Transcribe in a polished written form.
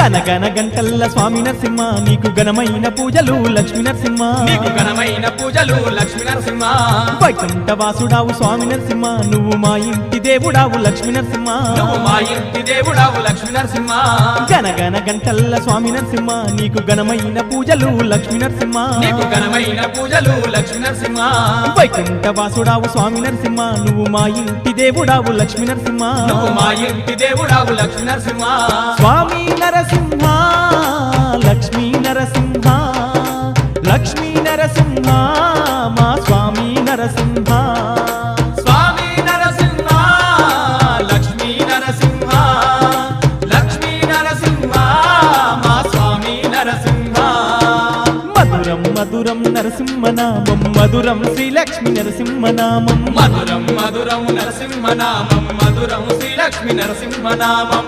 గనగన గంటల్ల స్వామి నరసింహ నీకు ఘనమైన పూజలు లక్ష్మీ నరసింహ నీకు ఘనమైన పూజలు లక్ష్మీ నరసింహ వైకుంఠ వాసుడావు స్వామి నరసింహ నువ్వు మా ఇంటి దేవుడావు లక్ష్మీ నరసింహ నువ్వు మా ఇంటి దేవుడావు లక్ష్మీ నరసింహ గనగన గంటల్ల స్వామి నరసింహ నీకు ఘనమైన పూజలు లక్ష్మీ నరసింహ నీకు ఘనమైన పూజలు లక్ష్మీ నరసింహ వైకుంఠ వాసుడావు స్వామి నరసింహ నువ్వు మా ఇంటి దేవుడావు లక్ష్మీ నరసింహ నువ్వు మా ఇంటి దేవుడావు లక్ష్మీ నరసింహ స్వామి నరసింహ లక్ష్మీ నరసింహ లక్ష్మీ నరసింహ మా స్వామి నరసింహ స్వామి నరసింహ లక్ష్మీ నరసింహ లక్ష్మీ నరసింహ మా స్వామి నరసింహ మధురం మధురం నరసింహనామం మధురం శ్రీ లక్ష్మీ నరసింహనామం మధురం మధురం నరసింహనామం మధురం శ్రీ లక్ష్మీ నరసింహనామం